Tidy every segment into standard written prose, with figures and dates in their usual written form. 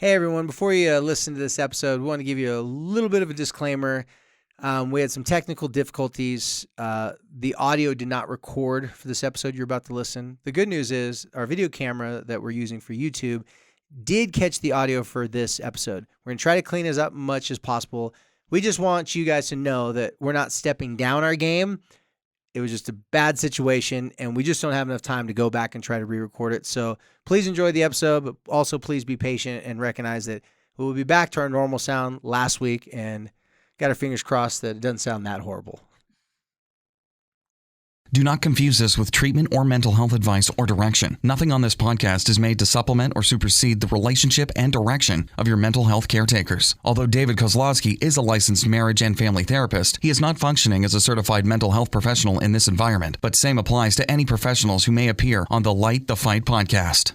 Hey everyone, before you listen to this episode, we want to give you a little bit of a disclaimer. We had some technical difficulties. The audio did not record for this episode you're about to listen. The good news is our video camera that we're using for YouTube did catch the audio for this episode. We're going to try to clean as up much as possible. We just want you guys to know that we're not stepping down our game. It was just a bad situation, and we just don't have enough time to go back and try to re-record it. So please enjoy the episode, but also please be patient and recognize that we will be back to our normal sound last week, and got our fingers crossed that it doesn't sound that horrible. Do not confuse this with treatment or mental health advice or direction. Nothing on this podcast is made to supplement or supersede the relationship and direction of your mental health caretakers. Although David Kozlowski is a licensed marriage and family therapist, he is not functioning as a certified mental health professional in this environment, but same applies to any professionals who may appear on the Light the Fight podcast.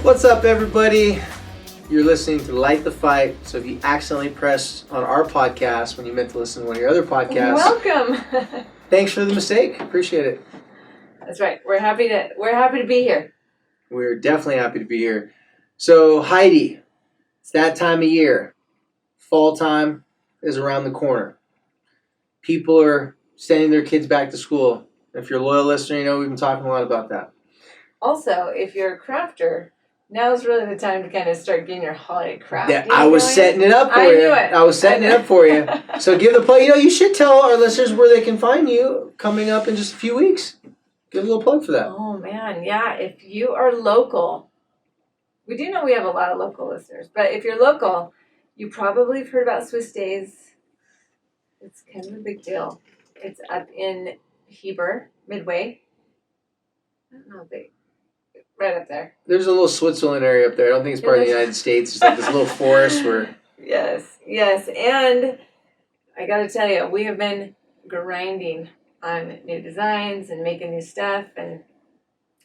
What's up, everybody? You're listening to Light the Fight. So if you accidentally pressed on our podcast when you meant to listen to one of your other podcasts, welcome. Thanks for the mistake. Appreciate it. That's right. We're happy to be here. We're definitely happy to be here. So Heidi, it's that time of year. Fall time is around the corner. People are sending their kids back to school. If you're a loyal listener, you know we've been talking a lot about that. Also, if you're a crafter, now's really the time to kind of start getting your holiday craft. Yeah, I was setting it up for you. Knew it. I was setting it up for you. So give the plug. You know, you should tell our listeners where they can find you coming up in just a few weeks. Give a little plug for that. Oh, man. Yeah, if you are local, we do know we have a lot of local listeners, but if you're local, you probably have heard about Swiss Days. It's kind of a big deal. It's up in Heber, Midway. I don't know if they... Right up there. There's a little Switzerland area up there. I don't think it's part of the United States. It's like this little forest where... Yes. And I got to tell you, we have been grinding on new designs and making new stuff, and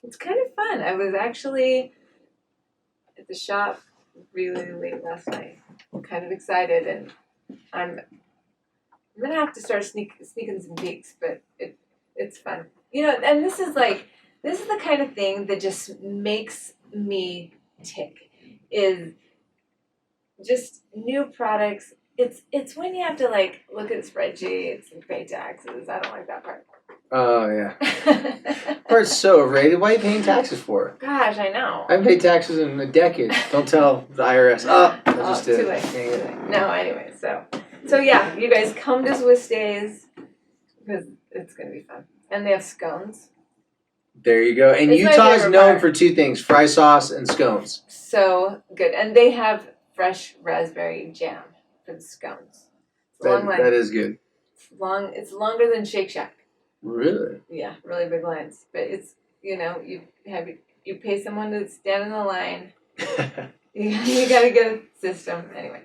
it's kind of fun. I was actually at the shop really late last night. I'm kind of excited, and I'm going to have to start sneaking some peeks, but it's fun. You know, and this is the kind of thing that just makes me tick, is just new products. It's when you have to look at spreadsheets and pay taxes. I don't like that part. Oh, yeah. That part's so overrated. Why are you paying taxes for? Gosh, I know. I haven't paid taxes in a decade. Don't tell the IRS. I just did. Too late. No, anyway, so yeah, you guys come to Swiss Days because it's going to be fun. And they have scones. There you go. And Utah's known for two things, fry sauce and scones. So good. And they have fresh raspberry jam for the scones. That is good. It's longer than Shake Shack. Really? Yeah, really big lines. But it's, you pay someone to stand in the line. you got to get a system. Anyway.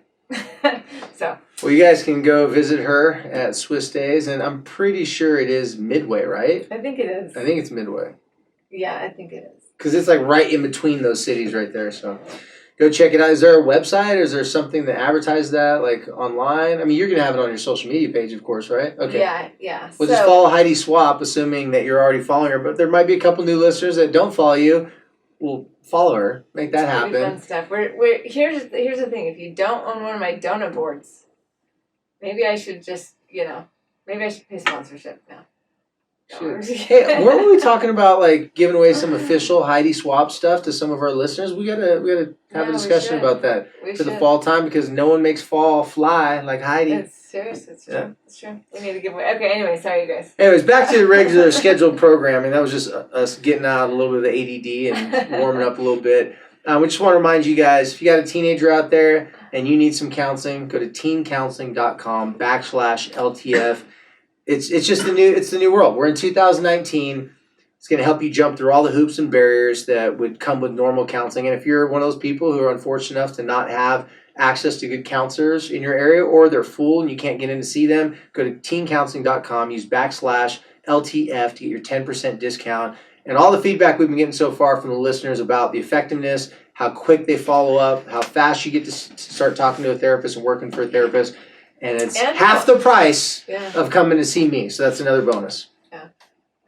Well, you guys can go visit her at Swiss Days, and I'm pretty sure it is Midway, right? I think it is. I think it's Midway. Yeah, I think it is. Because it's right in between those cities right there, so go check it out. Is there a website, or is there something that advertises that, online? I mean, you're going to have it on your social media page, of course, right? Okay. Yeah. Well, just follow Heidi Swap, assuming that you're already following her, but there might be a couple new listeners that don't follow you. Well, follow her. Make that happen. Fun stuff. Here's the thing. If you don't own one of my donut boards, maybe I should just, maybe I should pay sponsorship now. Hey, weren't we talking about giving away some official Heidi Swap stuff to some of our listeners? We gotta have a discussion about that for the fall time, because no one makes fall fly like Heidi. It's serious. It's true. Yeah. It's true. We need to give away. Okay. Anyway, sorry, you guys. Anyways, back to the regular scheduled programming. That was just us getting out a little bit of the ADD and warming up a little bit. We just want to remind you guys, if you got a teenager out there and you need some counseling, go to teencounseling.com/LTF. It's the new world. We're in 2019. It's going to help you jump through all the hoops and barriers that would come with normal counseling. And if you're one of those people who are unfortunate enough to not have access to good counselors in your area, or they're full and you can't get in to see them, go to teencounseling.com, use /LTF to get your 10% discount. And all the feedback we've been getting so far from the listeners about the effectiveness, how quick they follow up, how fast you get to start talking to a therapist and working for a therapist. And it's half the price of coming to see me. So that's another bonus. Yeah.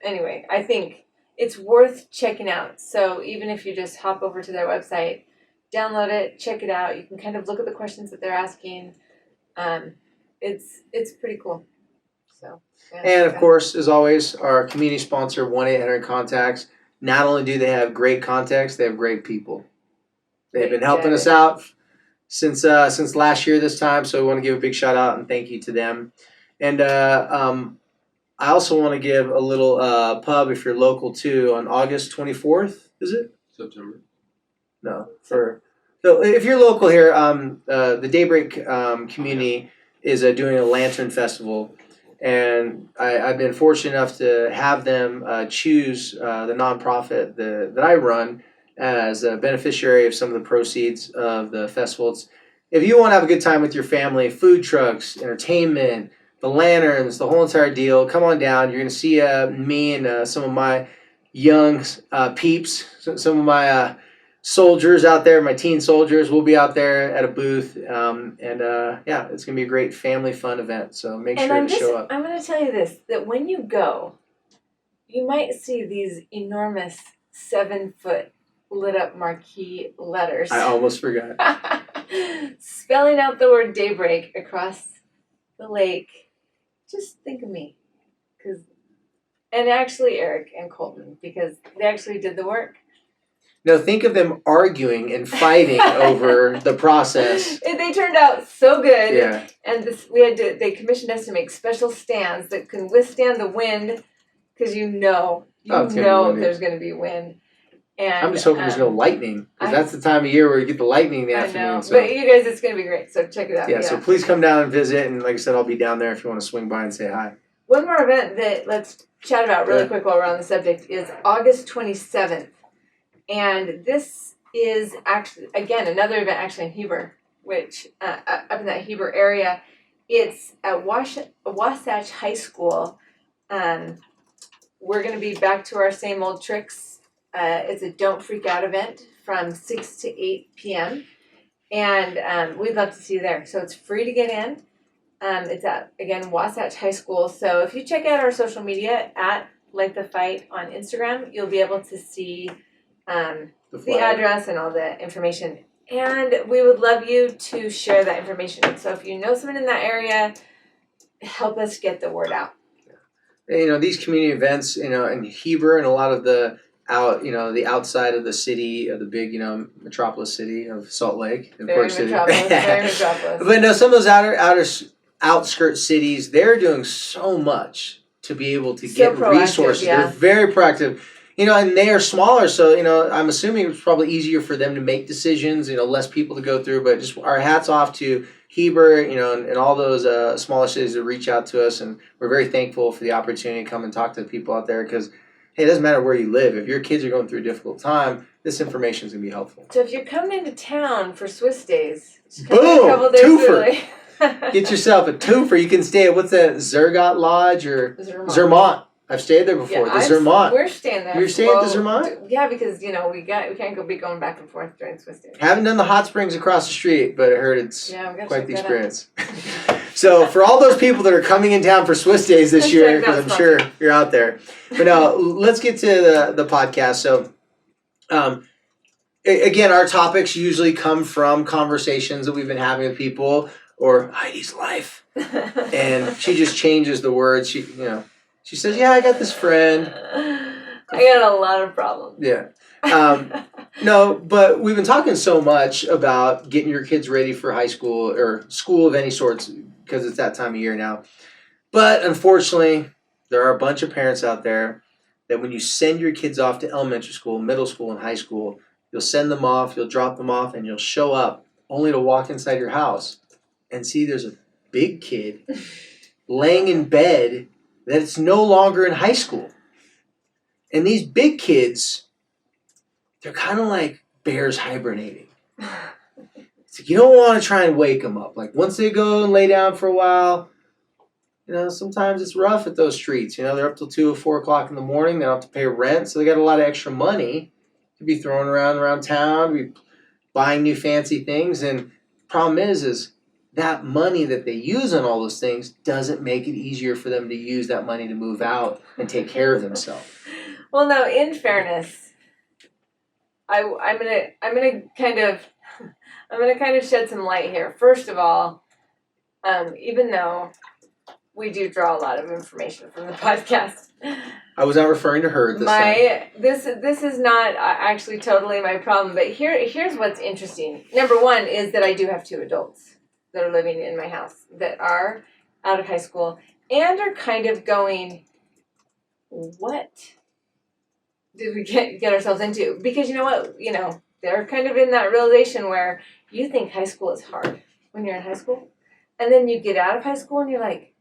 Anyway, I think it's worth checking out. So even if you just hop over to their website, download it, check it out. You can kind of look at the questions that they're asking. It's pretty cool. So. Yeah, and of course, as always, our community sponsor, 1-800-CONTACTS. Not only do they have great contacts, they have great people. They've been helping us out since last year this time, so we want to give a big shout out and thank you to them. And I also want to give a little pub if you're local too on August 24th. Is it September? No, so if you're local here, the Daybreak community is doing a lantern festival. And I've been fortunate enough to have them choose the nonprofit that I run as a beneficiary of some of the proceeds of the festival. If you want to have a good time with your family, food trucks, entertainment, the lanterns, the whole entire deal, come on down. You're going to see me and some of my young peeps, some of my soldiers out there, my teen soldiers. Will be out there at a booth, and it's gonna be a great family fun event. So make sure to show up. I'm gonna tell you this: that when you go, you might see these enormous 7-foot lit up marquee letters. I almost forgot. Spelling out the word Daybreak across the lake. Just think of me, and actually Eric and Colton, because they actually did the work. No, think of them arguing and fighting over the process. They turned out so good. Yeah. And they commissioned us to make special stands that can withstand the wind, because there's going to be wind. And I'm just hoping there's no lightning, because that's the time of year where you get the lightning in the afternoon. I know, so. but you guys, it's going to be great. So check it out. Yeah, so please come down and visit. And like I said, I'll be down there if you want to swing by and say hi. One more event that let's chat about really quick while we're on the subject is August 27th. And this is actually, again, another event actually in Heber, which up in that Heber area. It's at Wasatch High School. We're going to be back to our same old tricks. It's a Don't Freak Out event from 6 to 8 p.m. And we'd love to see you there. So it's free to get in. It's at, again, Wasatch High School. So if you check out our social media at Like the Fight on Instagram, you'll be able to see the address and all the information. And we would love you to share that information. So if you know someone in that area, help us get the word out. These community events, in Heber and a lot of the outside of the city, of the big, metropolis city of Salt Lake and Park City. Very metropolis. But no, some of those outskirt cities, they're doing so much to be able to get resources. Yeah. They're very proactive. And they are smaller, so, I'm assuming it's probably easier for them to make decisions, less people to go through, but just our hats off to Heber, and all those smaller cities that reach out to us, and we're very thankful for the opportunity to come and talk to the people out there, because, hey, it doesn't matter where you live. If your kids are going through a difficult time, this information is going to be helpful. So if you're coming into town for Swiss Days, boom, twofer. Get yourself a twofer. You can stay at, what's that, Zermatt Lodge or Zermatt. I've stayed there before. Yeah, Zermatt. We're staying there. You're staying at the Zermatt? Yeah, because we can't be going back and forth during Swiss Days. Haven't done the hot springs across the street, but I heard it's quite the experience. So for all those people that are coming in town for Swiss Days this year, because I'm sure you're out there. But now let's get to the podcast. So, again, our topics usually come from conversations that we've been having with people, or Heidi's life, and she just changes the words. She says, yeah, I got this friend. I got a lot of problems. Yeah. No, but we've been talking so much about getting your kids ready for high school or school of any sorts, because it's that time of year now. But unfortunately, there are a bunch of parents out there that when you send your kids off to elementary school, middle school, and high school, you'll send them off, you'll drop them off, and you'll show up only to walk inside your house and see there's a big kid laying in bed that it's no longer in high school. And these big kids, they're kind of like bears hibernating. It's like you don't want to try and wake them up. Like once they go and lay down for a while, sometimes it's rough at those streets. They're up till 2 or 4 o'clock in the morning. They don't have to pay rent, so they got a lot of extra money to be throwing around town, be buying new fancy things. And the problem is that money that they use on all those things doesn't make it easier for them to use that money to move out and take care of themselves. Well, now, in fairness, I'm gonna kind of shed some light here. First of all, even though we do draw a lot of information from the podcast, I was not referring to her this time. This is not actually totally my problem. But here's what's interesting. Number one is that I do have 2 adults that are living in my house that are out of high school and are kind of going, what did we get ourselves into? Because you know what? They're kind of in that realization where you think high school is hard when you're in high school. And then you get out of high school and you're like,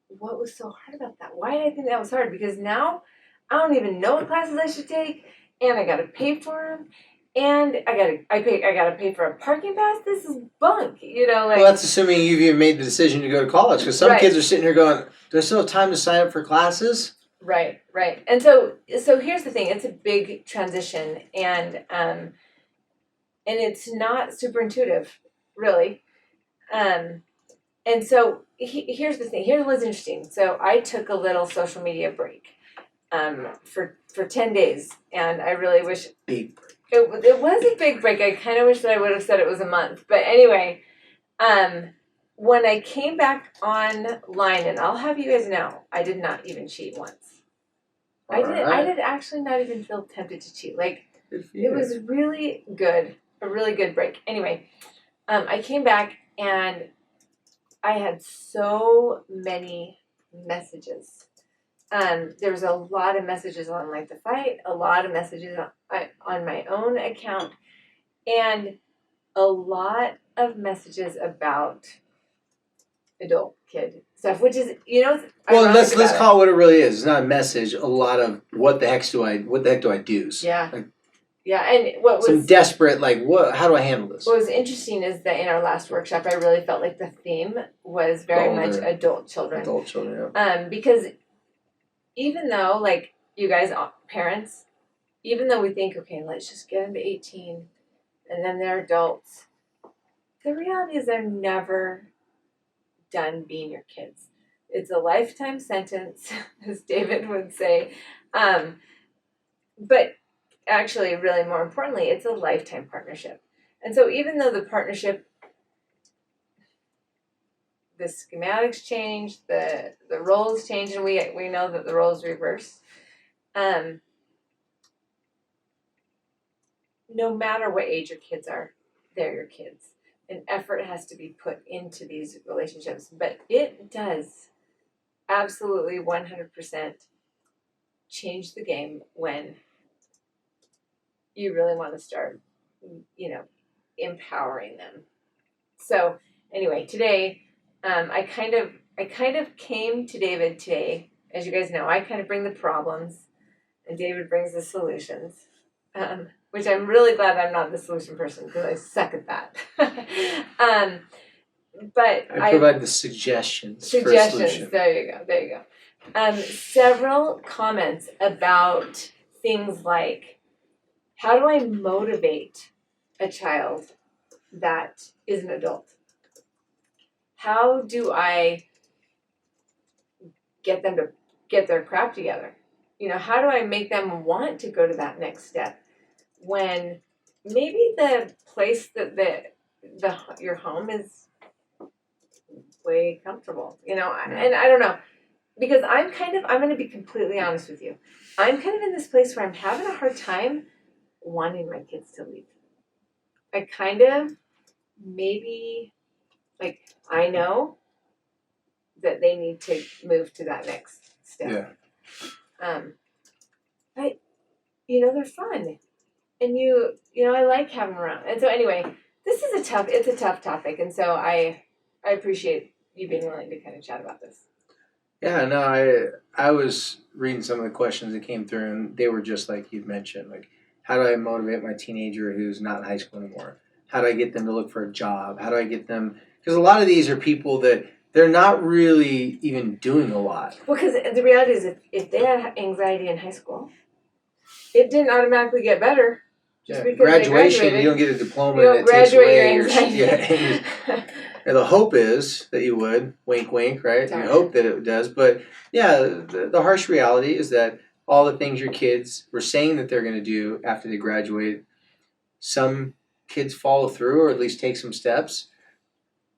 what was so hard about that? Why did I think that was hard? Because now I don't even know what classes I should take, and I gotta pay for them, and I gotta pay for a parking pass. This is bunk, Well, that's assuming you've even made the decision to go to college, because some right. kids are sitting here going, "Do I still have time to sign up for classes?" Right. And so here's the thing: it's a big transition, and it's not super intuitive, really. And so here's the thing. Here's what's interesting. So I took a little social media break for 10 days. And I really wish... Big break. It was a big break. I kind of wish that I would have said it was a month. But anyway, when I came back online, and I'll have you guys know, I did not even cheat once. I did actually not even feel tempted to cheat. It was really good. A really good break. Anyway, I came back and I had so many messages. There was a lot of messages on Like the Fight, a lot of messages on my own account, and a lot of messages about adult kid stuff, which is, well, let's call it what it really is. It's not a message. A lot of what the heck do I do? Yeah. Yeah, and what was some desperate, how do I handle this? What was interesting is that in our last workshop, I really felt like the theme was very much adult children. Adult children, yeah. Because even though, you guys, parents, even though we think, okay, let's just get them to 18, and then they're adults, the reality is they're never done being your kids. It's a lifetime sentence, as David would say. But actually, really more importantly, it's a lifetime partnership. And so even though the partnership, the schematics change, the roles change, and we know that the roles reverse, no matter what age your kids are, they're your kids. And effort has to be put into these relationships. But it does absolutely 100% change the game when you really want to start, empowering them. So anyway, today, I kind of came to David today. As you guys know, I kind of bring the problems, and David brings the solutions. Which I'm really glad I'm not the solution person, because I suck at that. But I provide the suggestions. Suggestions. There you go. Several comments about things like, how do I motivate a child that is an adult? How do I get them to get their crap together? How do I make them want to go to that next step when maybe the place that your home is way comfortable, and I don't know, because I'm going to be completely honest with you. I'm kind of in this place where I'm having a hard time wanting my kids to leave. I kind of maybe, I know that they need to move to that next step. Yeah. But, they're fun. And I like having them around. And so anyway, it's a tough topic. And so I appreciate you being willing to kind of chat about this. Yeah, no, I was reading some of the questions that came through, and they were just like you've mentioned, how do I motivate my teenager who's not in high school anymore? How do I get them to look for a job? How do I get them, because a lot of these are people that they're not really even doing a lot. Well, because the reality is, if they had anxiety in high school, it didn't automatically get better. Just because graduation, they you don't get a diploma. You don't that takes graduate away your anxiety. And the hope is that you would, wink, wink, right? Sorry. You hope that it does. But yeah, the harsh reality is that all the things your kids were saying that they're going to do after they graduate, some kids follow through or at least take some steps.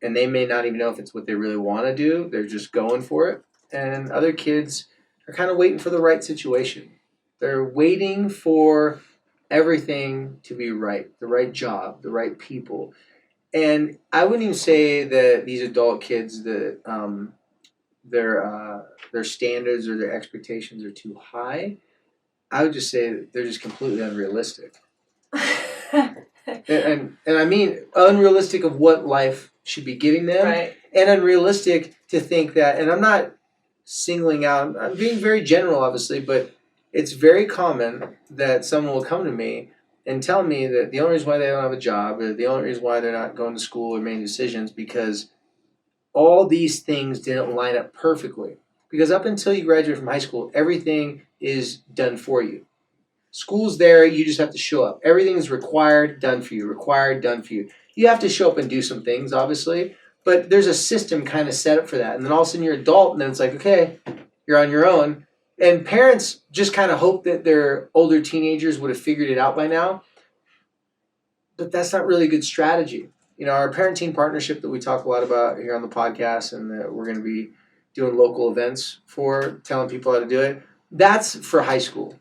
And they may not even know if it's what they really want to do. They're just going for it. And other kids are kind of waiting for the right situation. They're waiting for everything to be right, the right job, the right people. And I wouldn't even say that these adult kids that their standards or their expectations are too high. I would just say that they're just completely unrealistic. and I mean unrealistic of what life should be giving them, right. And unrealistic to think that. And I'm not singling out. I'm being very general, obviously, but it's very common that someone will come to me and tell me that the only reason why they don't have a job, or the only reason why they're not going to school or making decisions, because all these things didn't line up perfectly. Because up until you graduate from high school, everything is done for you. School's there, you just have to show up. Everything is required, done for you. Required, done for you. You have to show up and do some things, obviously, but there's a system kind of set up for that. And then all of a sudden you're an adult, and then it's like, okay, you're on your own. And parents just kind of hope that their older teenagers would have figured it out by now. But that's not really a good strategy. You know, our parent-teen partnership that we talk a lot about here on the podcast, and that we're going to be doing local events for, telling people how to do it, that's for high school.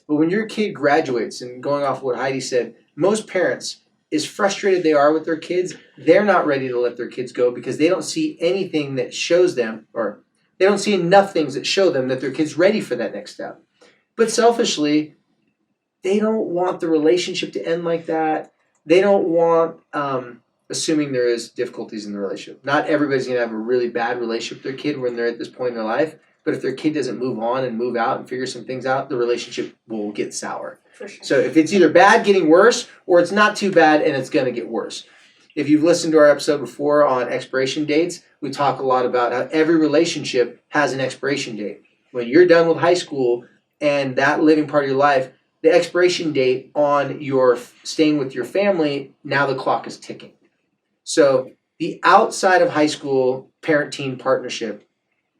But when your kid graduates, and going off what Heidi said, most parents, as frustrated they are with their kids, they're not ready to let their kids go because they don't see anything that shows them, or they don't see enough things that show them that their kid's ready for that next step. But selfishly, they don't want the relationship to end like that. They don't want, assuming there is difficulties in the relationship. Not everybody's going to have a really bad relationship with their kid when they're at this point in their life. But if their kid doesn't move on and move out and figure some things out, the relationship will get sour. For sure. So if it's either bad, getting worse, or it's not too bad and it's going to get worse. If you've listened to our episode before on expiration dates, we talk a lot about how every relationship has an expiration date. When you're done with high school and that living part of your life, the expiration date on your staying with your family, now the clock is ticking. So the outside of high school parent-teen partnership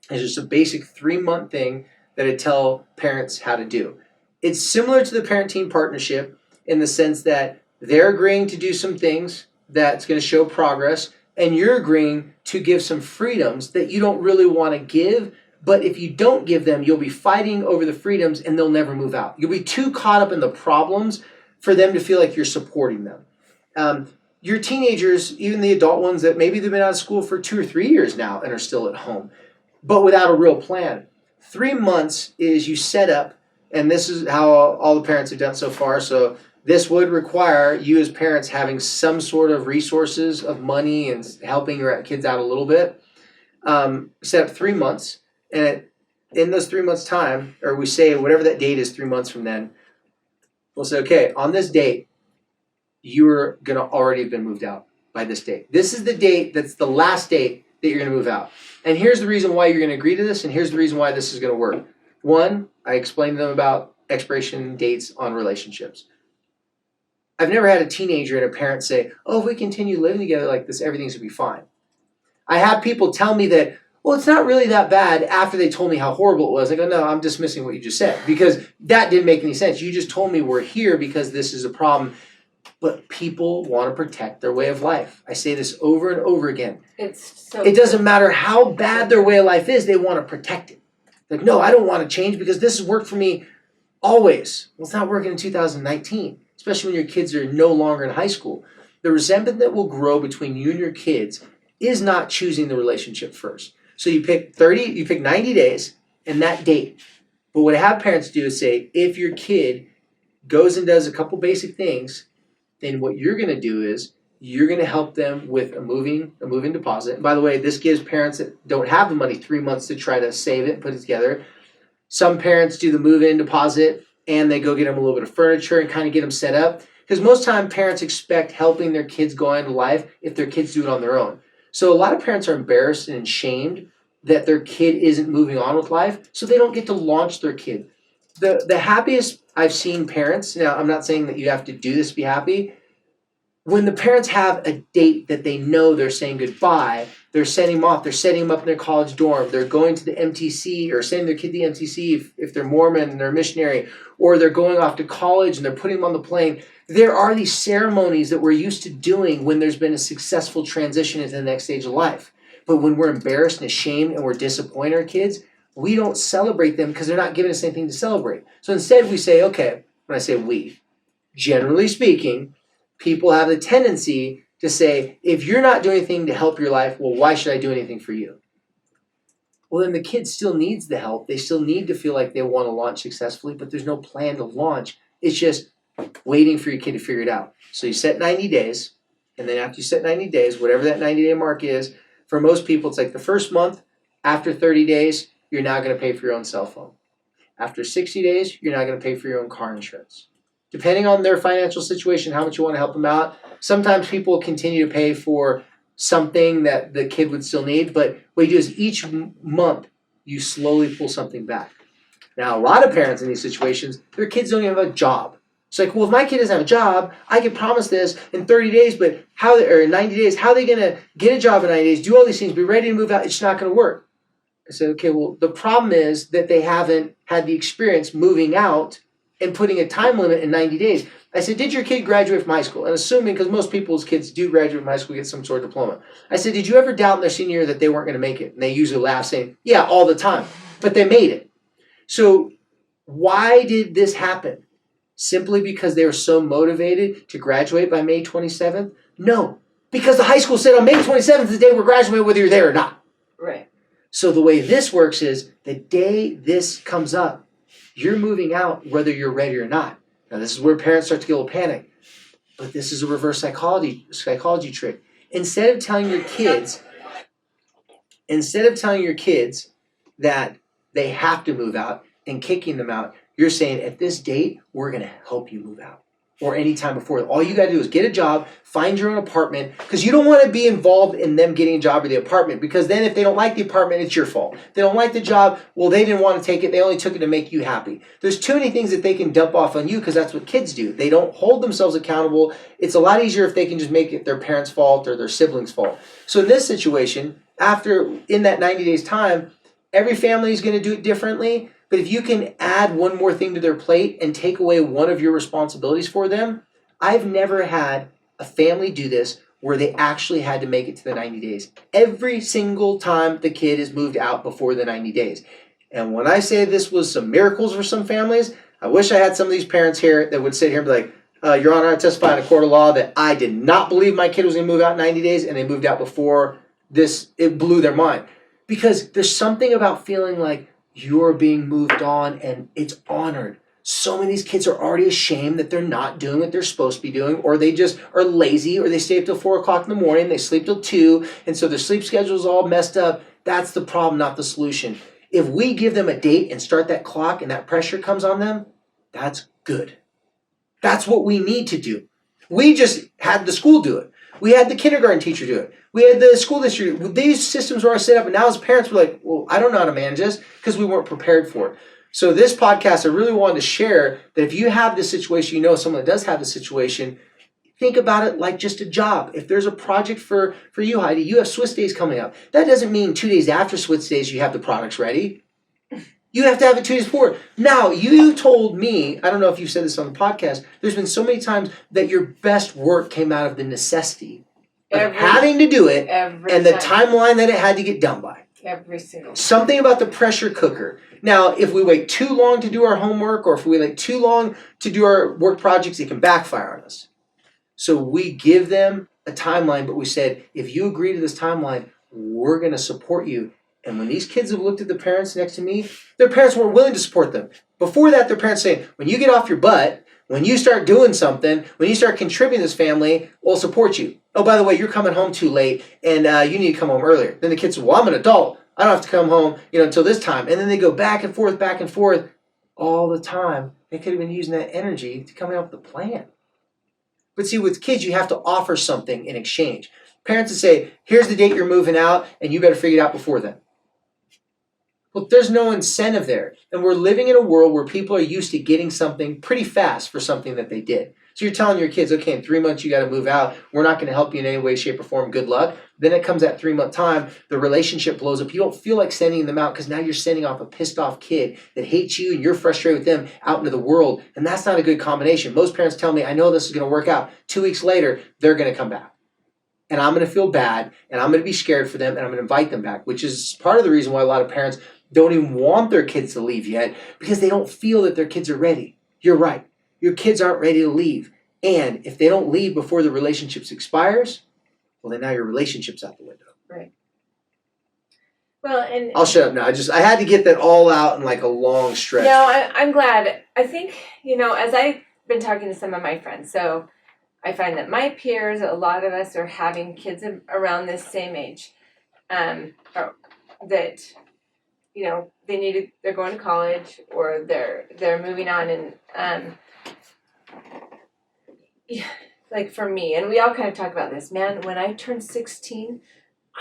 is just a basic 3-month thing that I tell parents how to do. It's similar to the parent-teen partnership in the sense that they're agreeing to do some things that's going to show progress, and you're agreeing to give some freedoms that you don't really want to give, but if you don't give them, you'll be fighting over the freedoms and they'll never move out. You'll be too caught up in the problems for them to feel like you're supporting them. Your teenagers, even the adult ones that maybe they've been out of school for 2 or 3 years now and are still at home, but without a real plan. 3 months is you set up, and this is how all the parents have done so far, so this would require you as parents having some sort of resources of money and helping your kids out a little bit. Set up 3 months, and in those 3 months' time, or we say whatever that date is 3 months from then, we'll say, okay, on this date, you're going to already have been moved out by this date. This is the date that's the last date that you're going to move out. And here's the reason why you're going to agree to this, and here's the reason why this is going to work. One, I explained to them about expiration dates on relationships. I've never had a teenager and a parent say, oh, if we continue living together like this, everything's going to be fine. I have people tell me that, well, it's not really that bad after they told me how horrible it was. I go, no, I'm dismissing what you just said because that didn't make any sense. You just told me we're here because this is a problem. But people want to protect their way of life. I say this over and over again. It doesn't matter how bad their way of life is, they want to protect it. Like, no, I don't want to change because this has worked for me always. Well, it's not working in 2019, especially when your kids are no longer in high school. The resentment that will grow between you and your kids is not choosing the relationship first. So you pick 90 days and that date. But what I have parents do is say, if your kid goes and does a couple basic things, then what you're going to do is you're going to help them with a moving deposit. And by the way, this gives parents that don't have the money 3 months to try to save it and put it together. Some parents do the move-in deposit and they go get them a little bit of furniture and kind of get them set up. Because most time parents expect helping their kids go into life if their kids do it on their own. So a lot of parents are embarrassed and ashamed that their kid isn't moving on with life, so they don't get to launch their kid. The happiest I've seen parents, now I'm not saying that you have to do this to be happy, when the parents have a date that they know they're saying goodbye, they're sending them off, they're setting them up in their college dorm, they're going to the MTC or sending their kid to the MTC if they're Mormon and they're missionary, or they're going off to college and they're putting them on the plane. There are these ceremonies that we're used to doing when there's been a successful transition into the next stage of life. But when we're embarrassed and ashamed and we're disappointing our kids, we don't celebrate them because they're not giving us anything to celebrate. So instead we say, okay, when I say we, generally speaking, people have the tendency to say, if you're not doing anything to help your life, well, why should I do anything for you? Well, then the kid still needs the help. They still need to feel like they want to launch successfully, but there's no plan to launch. It's just waiting for your kid to figure it out. So you set 90 days, and then after you set 90 days, whatever that 90-day mark is, for most people, it's like the first month. After 30 days, you're now going to pay for your own cell phone. After 60 days, you're not going to pay for your own car insurance. Depending on their financial situation, how much you want to help them out, sometimes people continue to pay for something that the kid would still need, but what you do is each month, you slowly pull something back. Now, a lot of parents in these situations, their kids don't even have a job. It's like, well, if my kid doesn't have a job, I can promise this in 30 days, but or in 90 days, how are they going to get a job in 90 days, do all these things, be ready to move out? It's not going to work. I said, okay, well, the problem is that they haven't had the experience moving out and putting a time limit in 90 days. I said, did your kid graduate from high school? And assuming, because most people's kids do graduate from high school, get some sort of diploma. I said, did you ever doubt in their senior year that they weren't going to make it? And they usually laugh saying, yeah, all the time. But they made it. So why did this happen? Simply because they were so motivated to graduate by May 27th? No, because the high school said on May 27th is the day we're graduating, whether you're there or not. Right. So the way this works is the day this comes up, you're moving out whether you're ready or not. Now this is where parents start to get a little panic. But this is a reverse psychology trick. Instead of telling your kids that they have to move out and kicking them out, you're saying at this date, we're going to help you move out. Or any time before. All you got to do is get a job, find your own apartment, because you don't want to be involved in them getting a job or the apartment, because then if they don't like the apartment, it's your fault. If they don't like the job, well, they didn't want to take it. They only took it to make you happy. There's too many things that they can dump off on you because that's what kids do. They don't hold themselves accountable. It's a lot easier if they can just make it their parents' fault or their siblings' fault. So in this situation, in that 90 days time, every family is going to do it differently. But if you can add one more thing to their plate and take away one of your responsibilities for them, I've never had a family do this where they actually had to make it to the 90 days. Every single time the kid is moved out before the 90 days. And when I say this was some miracles for some families, I wish I had some of these parents here that would sit here and be like, Your Honor, I testify in a court of law that I did not believe my kid was going to move out in 90 days and they moved out before this. It blew their mind. Because there's something about feeling like you're being moved on and it's honored. So many of these kids are already ashamed that they're not doing what they're supposed to be doing, or they just are lazy, or they stay up till 4 o'clock in the morning, they sleep till 2, and so their sleep schedule is all messed up. That's the problem, not the solution. If we give them a date and start that clock and that pressure comes on them, that's good. That's what we need to do. We just had the school do it. We had the kindergarten teacher do it. We had the school district. These systems were already set up, and now as parents, we're like, well, I don't know how to manage this because we weren't prepared for it. So this podcast, I really wanted to share that if you have this situation, you know someone that does have this situation, think about it like just a job. If there's a project for you, Heidi, you have Swiss Days coming up. That doesn't mean 2 days after Swiss Days you have the products ready. You have to have it 2 days before. Now, you told me, I don't know if you said this on the podcast, there's been so many times that your best work came out of the necessity of having to do it and the timeline that it had to get done by. Every single time. Something about the pressure cooker. Now, if we wait too long to do our homework or if we wait too long to do our work projects, it can backfire on us. So we give them a timeline, but we said, if you agree to this timeline, we're going to support you. And when these kids have looked at the parents next to me, their parents weren't willing to support them. Before that, their parents saying, when you get off your butt, when you start doing something, when you start contributing to this family, we'll support you. Oh, by the way, you're coming home too late, and you need to come home earlier. Then the kids say, well, I'm an adult. I don't have to come home, until this time. And then they go back and forth all the time. They could have been using that energy to come up with a plan. But see, with kids, you have to offer something in exchange. Parents that say, here's the date you're moving out, and you better figure it out before then. Well, there's no incentive there. And we're living in a world where people are used to getting something pretty fast for something that they did. So you're telling your kids, okay, in 3 months you got to move out. We're not going to help you in any way, shape, or form. Good luck. Then it comes that 3-month time. The relationship blows up. You don't feel like sending them out because now you're sending off a pissed off kid that hates you and you're frustrated with them out into the world. And that's not a good combination. Most parents tell me, I know this is going to work out. 2 weeks later, they're going to come back. And I'm going to feel bad and I'm going to be scared for them and I'm going to invite them back, which is part of the reason why a lot of parents don't even want their kids to leave yet because they don't feel that their kids are ready. You're right. Your kids aren't ready to leave. And if they don't leave before the relationship expires, well, then now your relationship's out the window. Right. Well, and I'll shut up now. I had to get that all out in like a long stretch. No, I'm glad. I think, as I've been talking to some of my friends, so I find that my peers, a lot of us are having kids around this same age, that they're going to college or they're moving on, and like for me, and we all kind of talk about this, man, when I turned 16,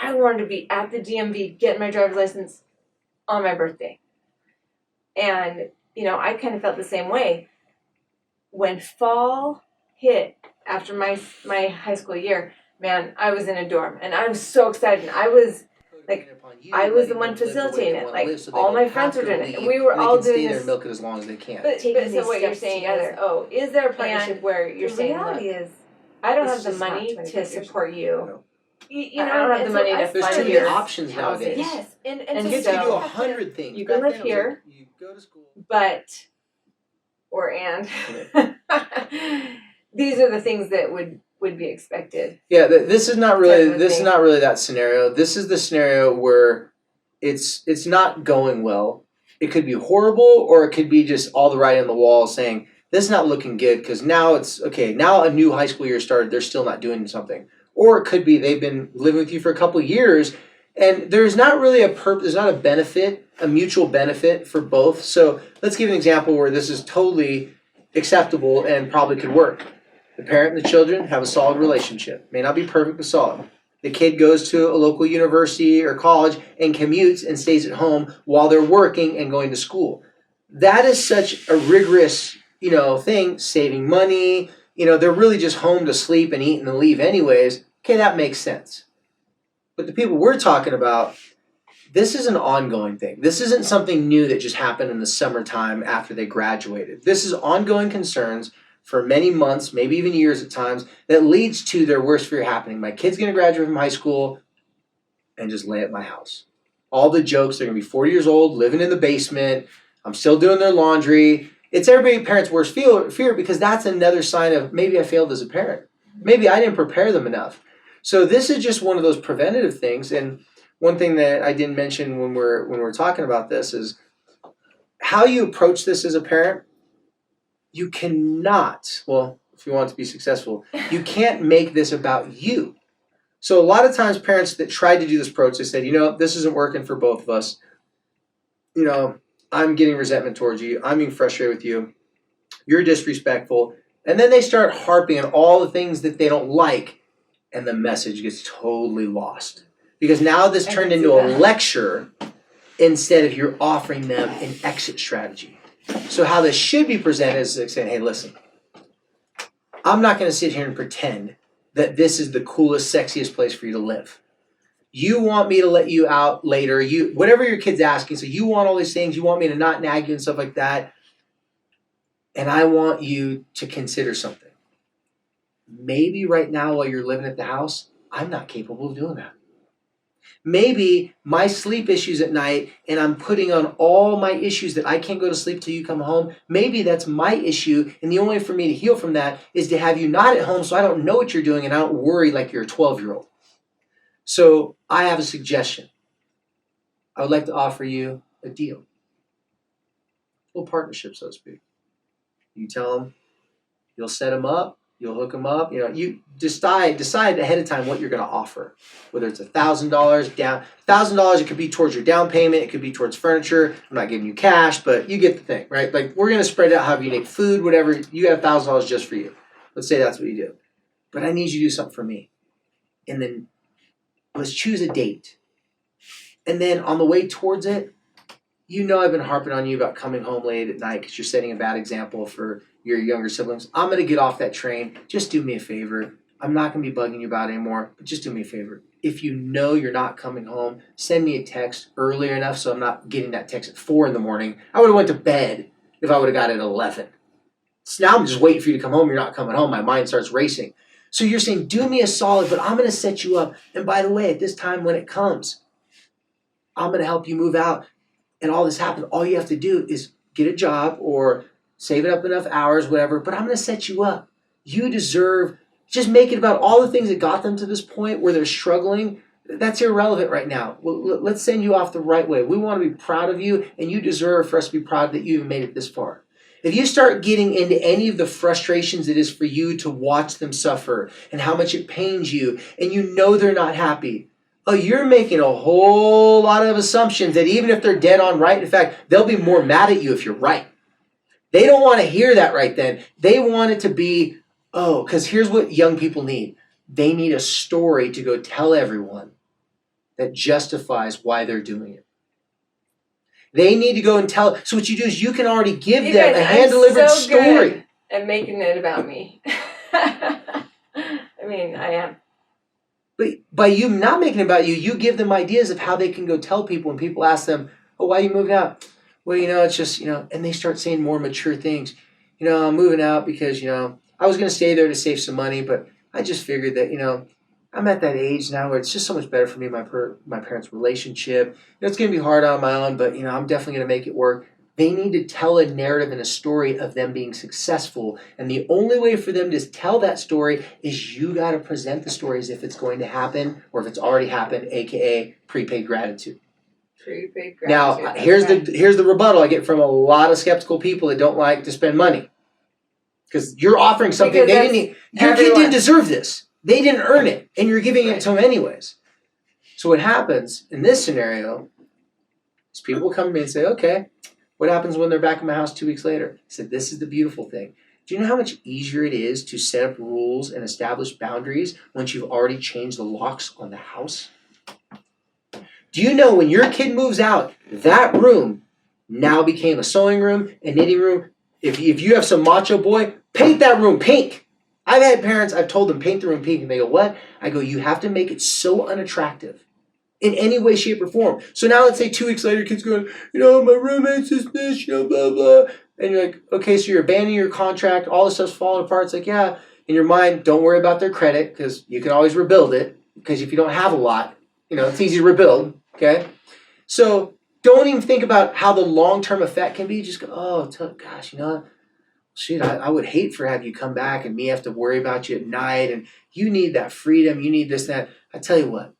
I wanted to be at the DMV getting my driver's license on my birthday. And, I kind of felt the same way. When fall hit after my high school year, man, I was in a dorm and I was so excited. I was the one facilitating it. Like all my friends were doing it, and we were all doing this. They can stay there and milk it as long as they can. But so what you're saying is there a partnership where you're saying, the reality is, I don't have the money to support you. I don't have the money to fund your There's too many options nowadays. Yes, and kids can do 100 things. You can live here. You go to school. These are the things that would be expected. Yeah, this is not really that scenario. This is the scenario where it's not going well. It could be horrible, or it could be just all the writing on the wall saying this is not looking good because now it's okay. Now a new high school year started. They're still not doing something, or it could be they've been living with you for a couple of years, and there's not really there's not a mutual benefit for both. So let's give an example where this is totally acceptable and probably could work. The parent and the children have a solid relationship. May not be perfect, but solid. The kid goes to a local university or college and commutes and stays at home while they're working and going to school. That is such a rigorous, thing, saving money. They're really just home to sleep and eat and then leave anyways. Okay, that makes sense. But the people we're talking about, this is an ongoing thing. This isn't something new that just happened in the summertime after they graduated. This is ongoing concerns for many months, maybe even years at times, that leads to their worst fear happening. My kid's going to graduate from high school and just lay at my house. All the jokes, they're going to be 40 years old, living in the basement. I'm still doing their laundry. It's every parent's worst fear because that's another sign of maybe I failed as a parent. Maybe I didn't prepare them enough. So this is just one of those preventative things. And one thing that I didn't mention when we're talking about this is how you approach this as a parent. You cannot, if you want to be successful, you can't make this about you. So a lot of times parents that tried to do this approach, they said, this isn't working for both of us. I'm getting resentment towards you. I'm being frustrated with you. You're disrespectful. And then they start harping on all the things that they don't like, and the message gets totally lost. Because now this turned into a lecture instead of you're offering them an exit strategy. So how this should be presented is like saying, hey, listen, I'm not going to sit here and pretend that this is the coolest, sexiest place for you to live. You want me to let you out later, whatever your kid's asking, so you want all these things, you want me to not nag you and stuff like that, and I want you to consider something. Maybe right now while you're living at the house, I'm not capable of doing that. Maybe my sleep issues at night and I'm putting on all my issues that I can't go to sleep till you come home. Maybe that's my issue, and the only way for me to heal from that is to have you not at home so I don't know what you're doing and I don't worry like you're a 12-year-old. So I have a suggestion. I would like to offer you a deal. A little partnership, so to speak. You tell them, you'll set them up, you'll hook them up. You decide ahead of time what you're going to offer. Whether it's $1,000 down, $1,000, it could be towards your down payment, it could be towards furniture. I'm not giving you cash, but you get the thing, right? Like we're going to spread it out however you need, food, whatever. You got $1,000 just for you. Let's say that's what you do. But I need you to do something for me. and then let's choose a date. And then on the way towards it, I've been harping on you about coming home late at night because you're setting a bad example for your younger siblings. I'm going to get off that train. Just do me a favor. I'm not going to be bugging you about it anymore, but just do me a favor. If you know you're not coming home, send me a text earlier enough so I'm not getting that text at 4 in the morning. I would have went to bed if I would have got it at 11. So now I'm just waiting for you to come home. You're not coming home. My mind starts racing. So you're saying, do me a solid, but I'm going to set you up. And by the way, at this time when it comes, I'm going to help you move out. And all this happens. All you have to do is get a job or save it up enough hours, whatever. But I'm going to set you up. You deserve, just make it about all the things that got them to this point where they're struggling. That's irrelevant right now. Well, let's send you off the right way. We want to be proud of you, and you deserve for us to be proud that you even made it this far. If you start getting into any of the frustrations it is for you to watch them suffer and how much it pains you, and you know they're not happy, you're making a whole lot of assumptions that even if they're dead on right, in fact, they'll be more mad at you if you're right. They don't want to hear that right then. They want it to be, because here's what young people need. They need a story to go tell everyone that justifies why they're doing it. They need to go and tell. So what you do is you can already give them a hand-delivered story. And making it about me. I mean, I am. But by you not making it about you, you give them ideas of how they can go tell people. When people ask them, why are you moving out? Well, it's just, and they start saying more mature things. I'm moving out because, I was going to stay there to save some money, but I just figured that, I'm at that age now where it's just so much better for me, my parents' relationship. It's going to be hard on my own, but, I'm definitely going to make it work. They need to tell a narrative and a story of them being successful. And the only way for them to tell that story is you got to present the story as if it's going to happen or if it's already happened, a.k.a. prepaid gratitude. Prepaid gratitude. Now, here's the rebuttal I get from a lot of skeptical people that don't like to spend money. Because you're offering something they didn't need. Your kid didn't deserve this. They didn't earn it, and you're giving it to them anyways. So what happens in this scenario is people come to me and say, okay, what happens when they're back in my house 2 weeks later? I said, this is the beautiful thing. Do you know how much easier it is to set up rules and establish boundaries once you've already changed the locks on the house? Do you know when your kid moves out, that room now became a sewing room, a knitting room? If you have some macho boy, paint that room pink. I've had parents, I've told them, paint the room pink, and they go, what? I go, you have to make it so unattractive in any way, shape, or form. So now let's say 2 weeks later, kid's going, my roommate's this, blah, blah. And you're like, okay, so you're abandoning your contract, all this stuff's falling apart. It's like, yeah, in your mind, don't worry about their credit because you can always rebuild it. Because if you don't have a lot, it's easy to rebuild, okay? So don't even think about how the long-term effect can be. Just go, gosh, shit, I would hate for have you come back and me have to worry about you at night. And you need that freedom. You need this, that. I tell you what.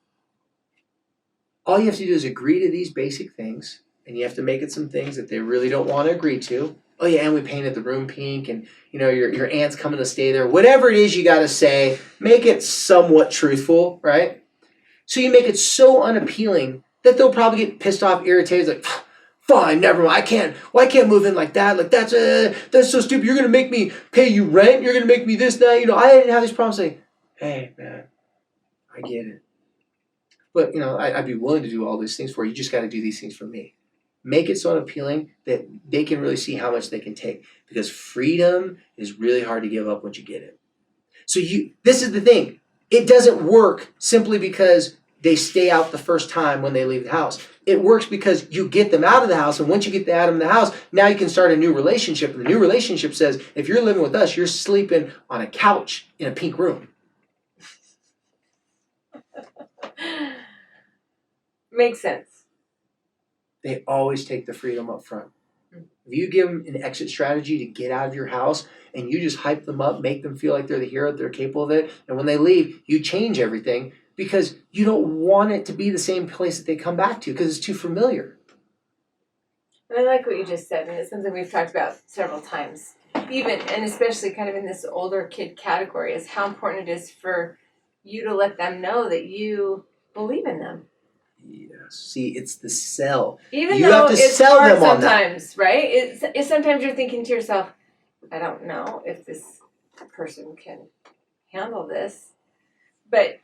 All you have to do is agree to these basic things, and you have to make it some things that they really don't want to agree to. Oh yeah, and we painted the room pink, and your aunt's coming to stay there. Whatever it is you got to say, make it somewhat truthful, right? So you make it so unappealing that they'll probably get pissed off, irritated, like, fine, never mind. I can't move in like that. Like that's so stupid. You're gonna make me pay you rent. You're gonna make me this, that. I didn't have these problems. Like, hey man, I get it. But, I'd be willing to do all these things for you. You just got to do these things for me. Make it so unappealing that they can really see how much they can take. Because freedom is really hard to give up once you get it. So this is the thing. It doesn't work simply because they stay out the first time when they leave the house. It works because you get them out of the house. And once you get them out of the house, now you can start a new relationship. And the new relationship says, if you're living with us, you're sleeping on a couch in a pink room. Makes sense. They always take the freedom up front. If you give them an exit strategy to get out of your house and you just hype them up, make them feel like they're the hero, they're capable of it, and when they leave, you change everything because you don't want it to be the same place that they come back to because it's too familiar. And I like what you just said, and it's something we've talked about several times, even and especially kind of in this older kid category, is how important it is for you to let them know that you believe in them. Yes. See, it's the sell. Even you though have to it's sell hard them on sometimes, right? It's sometimes you're thinking to yourself, I don't know if this person can handle this. But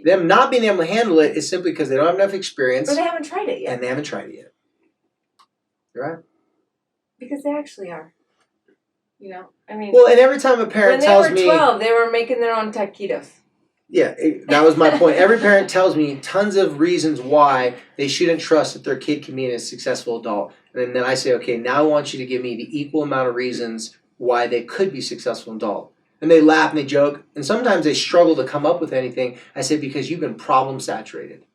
Them not being able to handle it is simply because they don't have enough experience. Or they haven't tried it yet. And they haven't tried it yet. You're right. Because they actually are. You know, I mean. Well, and every time a parent tells me. When they were 12, they were making their own taquitos. Yeah, that was my point. Every parent tells me tons of reasons why they shouldn't trust that their kid can be a successful adult. And then I say, okay, now I want you to give me the equal amount of reasons why they could be successful adult. And they laugh and they joke. And sometimes they struggle to come up with anything. I say, because you've been problem saturated.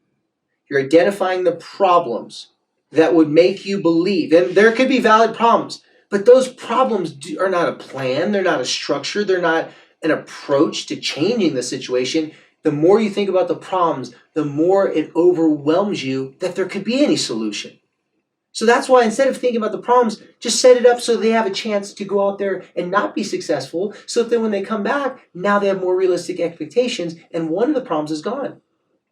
You're identifying the problems that would make you believe. And there could be valid problems. But those problems are not a plan. They're not a structure. They're not an approach to changing the situation. The more you think about the problems, the more it overwhelms you that there could be any solution. So that's why instead of thinking about the problems, just set it up so they have a chance to go out there and not be successful, so that then when they come back, now they have more realistic expectations, and one of the problems is gone,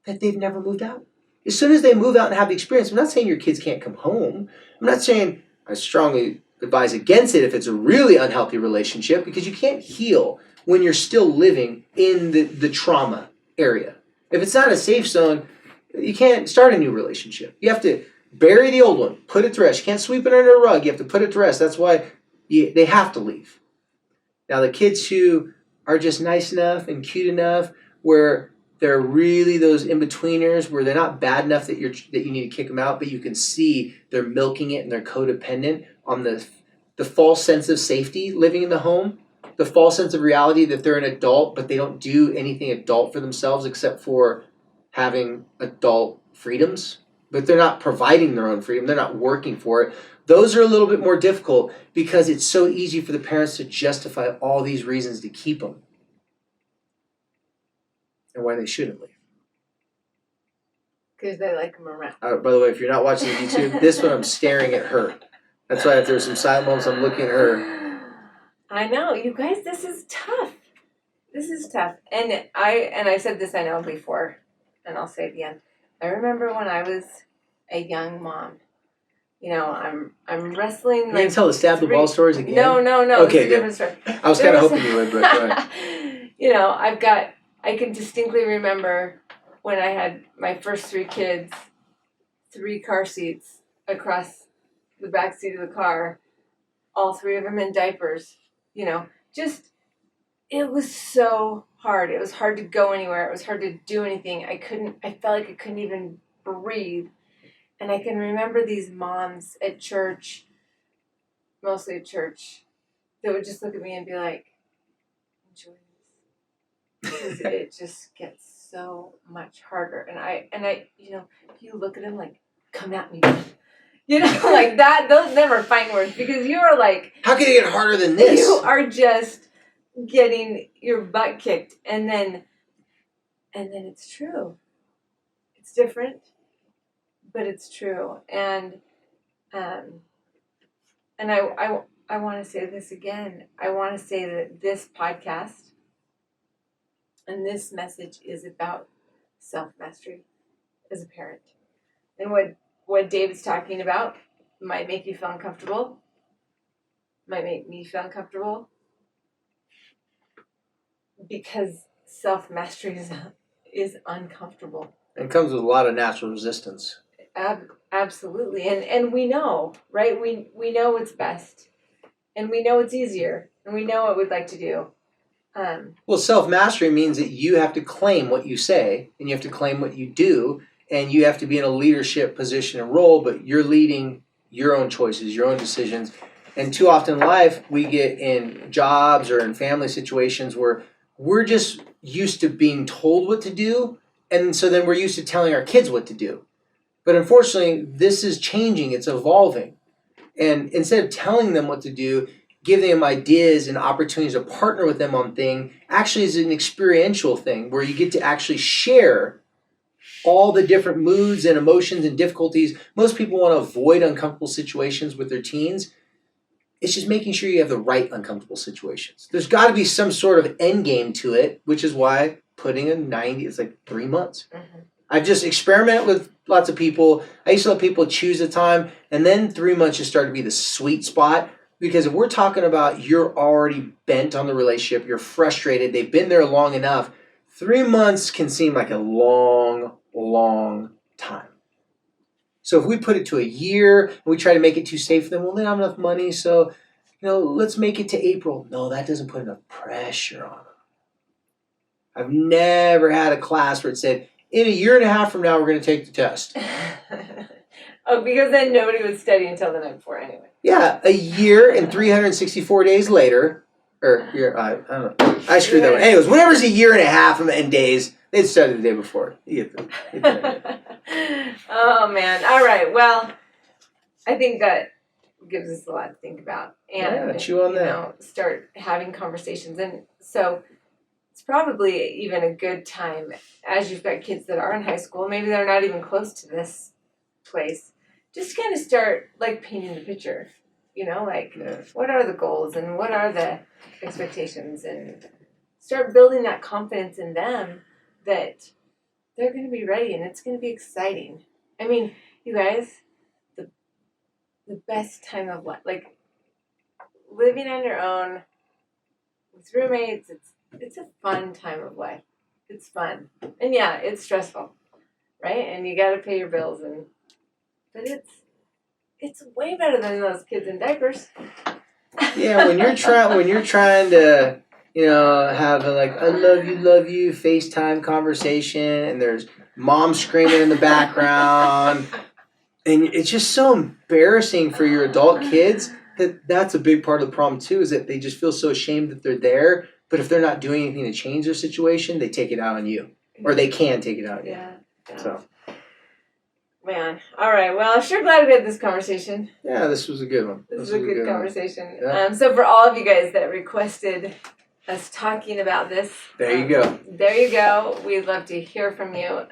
that they've never moved out. As soon as they move out and have the experience, I'm not saying your kids can't come home. I'm not saying I strongly advise against it if it's a really unhealthy relationship, because you can't heal when you're still living in the trauma area. If it's not a safe zone, you can't start a new relationship. You have to bury the old one, put it to rest. You can't sweep it under a rug. You have to put it to rest. That's why they have to leave. Now, the kids who are just nice enough and cute enough, where they're really those in-betweeners, where they're not bad enough that you need to kick them out, but you can see they're milking it and they're codependent on the false sense of safety living in the home, the false sense of reality that they're an adult, but they don't do anything adult for themselves except for having adult freedoms. But they're not providing their own freedom. They're not working for it. Those are a little bit more difficult because it's so easy for the parents to justify all these reasons to keep them and why they shouldn't leave. Because they like them around. By the way, if you're not watching the YouTube, this one I'm staring at her. That's why if there's some silent moments, I'm looking at her. I know, you guys. This is tough. This is tough, and I said this I know before, and I'll say it again. I remember when I was a young mom. You know, I'm wrestling. You're gonna tell the stab the ball stories again? No. Okay, it's a different story. I was kind of hoping you would, but go ahead. You know, I can distinctly remember when I had my first 3 kids, 3 car seats across the back seat of the car, all 3 of them in diapers. You know, just, it was so hard. It was hard to go anywhere. It was hard to do anything. I felt like I couldn't even breathe. And I can remember these moms at church, mostly at church, that would just look at me and be like, enjoy this. Because it just gets so much harder. And I, you know, you look at them like, come at me. You know, like that, those never fighting words, because you are like, how can it get harder than this? You are just getting your butt kicked, and then it's true. It's different, but it's true. And I want to say this again. I want to say that this podcast and this message is about self-mastery as a parent. And what David's talking about might make you feel uncomfortable, might make me feel uncomfortable, because self-mastery is uncomfortable. It comes with a lot of natural resistance. Absolutely. And we know, right? We know what's best, and we know it's easier, and we know what we'd like to do. Well, self-mastery means that you have to claim what you say, and you have to claim what you do, and you have to be in a leadership position and role, but you're leading your own choices, your own decisions. And too often in life, we get in jobs or in family situations where we're just used to being told what to do, and so then we're used to telling our kids what to do. But unfortunately, this is changing, it's evolving. And instead of telling them what to do, giving them ideas and opportunities to partner with them on things, actually is an experiential thing where you get to actually share all the different moods and emotions and difficulties. Most people want to avoid uncomfortable situations with their teens. It's just making sure you have the right uncomfortable situations. There's got to be some sort of end game to it, which is why putting a 90, it's like 3 months. Mm-hmm. I've just experimented with lots of people. I used to let people choose a time, and then 3 months just started to be the sweet spot. Because if we're talking about you're already bent on the relationship, you're frustrated, they've been there long enough, 3 months can seem like a long, long time. So if we put it to a year and we try to make it too safe, then we'll not have enough money. So, let's make it to April. No, that doesn't put enough pressure on them. I've never had a class where it said, in a year and a half from now, we're going to take the test. Oh, because then nobody would study until the night before anyway. Yeah, a year and 364 days later, or I don't know. I screwed that one. Anyways, whatever's a year and a half in days, they'd study the day before. You get the Oh, man. All right. Well, I think that gives us a lot to think about. And, chew on that. Start having conversations. And so it's probably even a good time, as you've got kids that are in high school, maybe they're not even close to this place, just kind of start, painting the picture. What are the goals and what are the expectations, and start building that confidence in them that they're going to be ready and it's going to be exciting. I mean, you guys, the best time of life, living on your own with roommates, it's a fun time of life. It's fun. And yeah, it's stressful, right? And you got to pay your bills, but it's way better than those kids in diapers. Yeah, when you're trying to, have a I love you FaceTime conversation, and there's mom screaming in the background, and it's just so embarrassing for your adult kids that's a big part of the problem too, is that they just feel so ashamed that they're there, but if they're not doing anything to change their situation, they take it out on you, or they can take it out on you. Yeah. So. Man. All right. Well, I'm sure glad we had this conversation. Yeah, this was a good one. This was a good conversation. Yeah. So for all of you guys that requested us talking about this. There you go. There you go. We'd love to hear from you.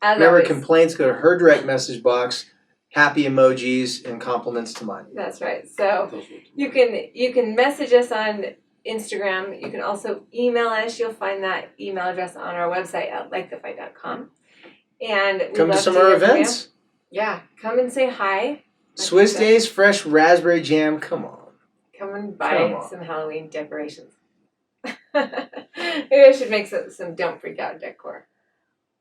Remember, always, complaints, go to her direct message box, happy emojis, and compliments to mine. That's right. So you can message us on Instagram. You can also email us. You'll find that email address on our website at likethefight.com. And come to some of our events. Yeah, come and say hi. Swiss Days Fresh Raspberry Jam. Come on. Come and buy some Halloween decorations. Maybe I should make some Don't Freak Out decor.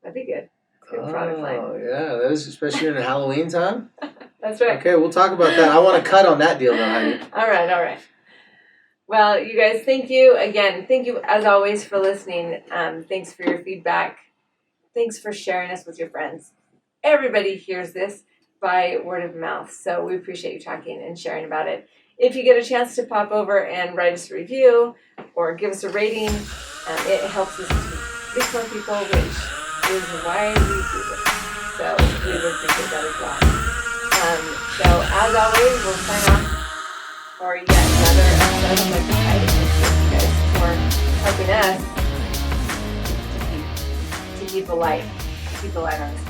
That'd be good. Good product line. Oh, yeah, that is, especially in the Halloween time. That's right. Okay, we'll talk about that. I want to cut on that deal, though, Heidi. All right. Well, you guys, thank you again. Thank you, as always, for listening. Thanks for your feedback. Thanks for sharing us with your friends. Everybody hears this by word of mouth, so we appreciate you talking and sharing about it. If you get a chance to pop over and write us a review or give us a rating, it helps us to reach more people, which is why we do this. So we would appreciate that as well. So as always, we'll sign off for yet another episode of Like the Fight. Thank you guys for helping us to keep the light on this